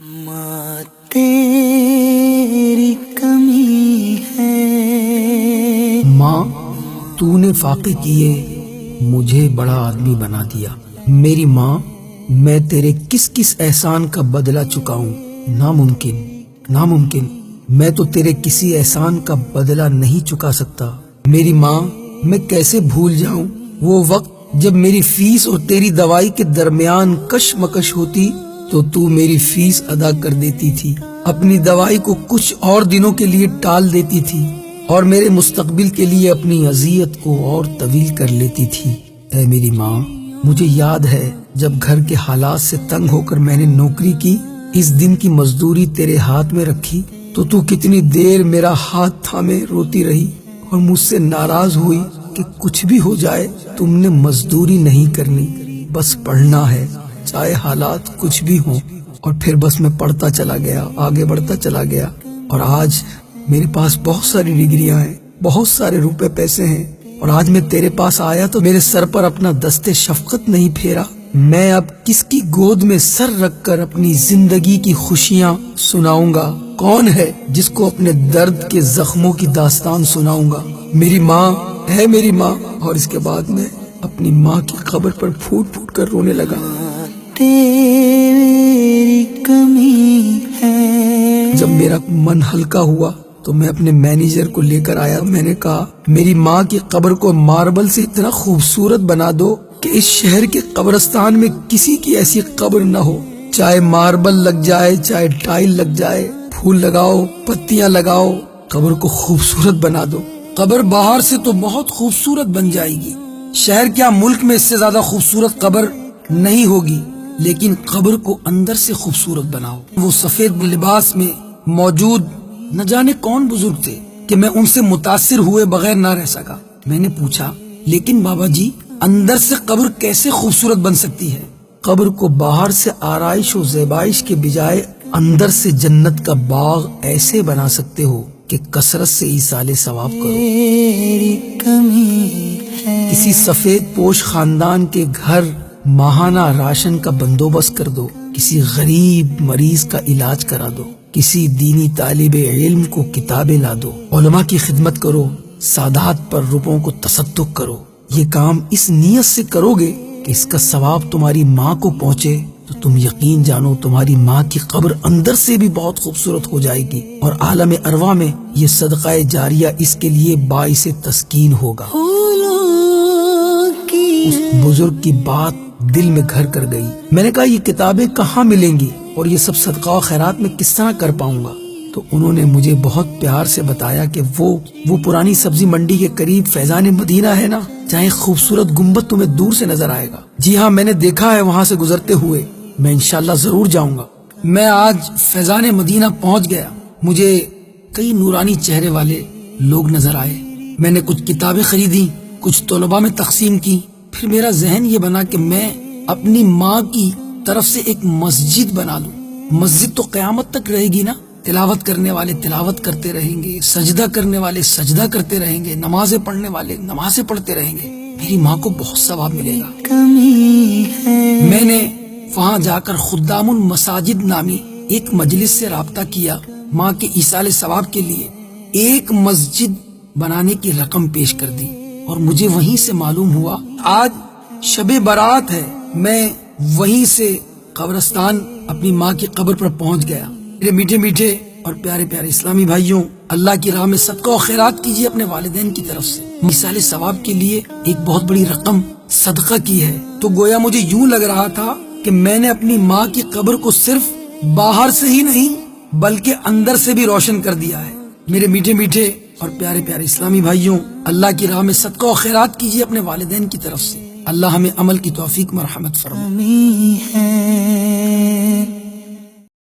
ماں تیری کمی ہے، ماں تو نے فاقے کیے مجھے بڑا آدمی بنا دیا۔ میری ماں میں تیرے کس کس احسان کا بدلہ چکاؤں؟ ناممکن، میں تو تیرے کسی احسان کا بدلہ نہیں چکا سکتا۔ میری ماں میں کیسے بھول جاؤں وہ وقت جب میری فیس اور تیری دوائی کے درمیان کشمکش ہوتی تو تو میری فیس ادا کر دیتی تھی، اپنی دوائی کو کچھ اور دنوں کے لیے ٹال دیتی تھی اور میرے مستقبل کے لیے اپنی اذیت کو اور طویل کر لیتی تھی۔ اے میری ماں، مجھے یاد ہے جب گھر کے حالات سے تنگ ہو کر میں نے نوکری کی، اس دن کی مزدوری تیرے ہاتھ میں رکھی تو کتنی دیر میرا ہاتھ تھامے روتی رہی اور مجھ سے ناراض ہوئی کہ کچھ بھی ہو جائے تم نے مزدوری نہیں کرنی، بس پڑھنا ہے چاہے حالات کچھ بھی ہوں۔ اور پھر بس میں پڑھتا چلا گیا، آگے بڑھتا چلا گیا، اور آج میرے پاس بہت ساری ڈگریاں ہیں، بہت سارے روپے پیسے ہیں، اور آج میں تیرے پاس آیا تو میرے سر پر اپنا دست شفقت نہیں پھیرا۔ میں اب کس کی گود میں سر رکھ کر اپنی زندگی کی خوشیاں سناؤں گا؟ کون ہے جس کو اپنے درد کے زخموں کی داستان سناؤں گا؟ میری ماں ہے میری ماں۔ اور اس کے بعد میں اپنی ماں کی قبر پر پھوٹ پھوٹ کر رونے لگا۔ تیری کمی ہے۔ جب میرا من ہلکا ہوا تو میں اپنے مینیجر کو لے کر آیا۔ میں نے کہا میری ماں کی قبر کو ماربل سے اتنا خوبصورت بنا دو کہ اس شہر کے قبرستان میں کسی کی ایسی قبر نہ ہو، چاہے ماربل لگ جائے چاہے ٹائل لگ جائے، پھول لگاؤ، پتیاں لگاؤ، قبر کو خوبصورت بنا دو۔ قبر باہر سے تو بہت خوبصورت بن جائے گی، شہر کیا ملک میں اس سے زیادہ خوبصورت قبر نہیں ہوگی، لیکن قبر کو اندر سے خوبصورت بناؤ۔ وہ سفید لباس میں موجود نہ جانے کون بزرگ تھے کہ میں ان سے متاثر ہوئے بغیر نہ رہ سکا۔ میں نے پوچھا لیکن بابا جی اندر سے قبر کیسے خوبصورت بن سکتی ہے؟ قبر کو باہر سے آرائش و زیبائش کے بجائے اندر سے جنت کا باغ ایسے بنا سکتے ہو کہ کثرت سے ایصال ثواب کرو۔ تیری کمی ہے۔ کسی سفید پوش خاندان کے گھر ماہانہ راشن کا بندوبست کر دو، کسی غریب مریض کا علاج کرا دو، کسی دینی طالب علم کو کتابیں لا دو، علماء کی خدمت کرو، سادات پر روپوں کو تصدق کرو۔ یہ کام اس نیت سے کرو گے کہ اس کا ثواب تمہاری ماں کو پہنچے تو تم یقین جانو تمہاری ماں کی قبر اندر سے بھی بہت خوبصورت ہو جائے گی، اور عالم ارواح میں یہ صدقہ جاریہ اس کے لیے باعث تسکین ہوگا۔ اس بزرگ کی بات دل میں گھر کر گئی۔ میں نے کہا یہ کتابیں کہاں ملیں گی اور یہ سب صدقہ و خیرات میں کس طرح کر پاؤں گا؟ تو انہوں نے مجھے بہت پیار سے بتایا کہ وہ پرانی سبزی منڈی کے قریب فیضان مدینہ ہے نا، جہاں خوبصورت گنبد تمہیں دور سے نظر آئے گا۔ جی ہاں، میں نے دیکھا ہے وہاں سے گزرتے ہوئے، میں انشاءاللہ ضرور جاؤں گا۔ میں آج فیضان مدینہ پہنچ گیا، مجھے کئی نورانی چہرے والے لوگ نظر آئے۔ میں نے کچھ کتابیں خریدی، کچھ طلباء میں تقسیم کی۔ پھر میرا ذہن یہ بنا کہ میں اپنی ماں کی طرف سے ایک مسجد بنا لوں۔ مسجد تو قیامت تک رہے گی نا، تلاوت کرنے والے تلاوت کرتے رہیں گے، سجدہ کرنے والے سجدہ کرتے رہیں گے، نمازیں پڑھنے والے نمازیں پڑھتے رہیں گے، میری ماں کو بہت ثواب ملے گا۔ کمی ہے۔ میں نے وہاں جا کر خدام المساجد نامی ایک مجلس سے رابطہ کیا، ماں کے ایصال ثواب کے لیے ایک مسجد بنانے کی رقم پیش کر دی، اور مجھے وہیں سے معلوم ہوا آج شب برات ہے۔ میں وہیں سے قبرستان اپنی ماں کی قبر پر پہنچ گیا۔ میرے میٹھے میٹھے اور پیارے پیارے اسلامی بھائیوں، اللہ کی راہ میں صدقہ و خیرات کیجیے اپنے والدین کی طرف سے۔ ایصال ثواب کے لیے ایک بہت بڑی رقم صدقہ کی ہے، تو گویا مجھے یوں لگ رہا تھا کہ میں نے اپنی ماں کی قبر کو صرف باہر سے ہی نہیں بلکہ اندر سے بھی روشن کر دیا ہے۔ میرے میٹھے میٹھے اور پیارے پیارے اسلامی بھائیوں، اللہ کی راہ میں صدقہ و خیرات کیجیے اپنے والدین کی طرف سے۔ اللہ ہمیں عمل کی توفیق مرحمت فرمائے۔ کمی ہے۔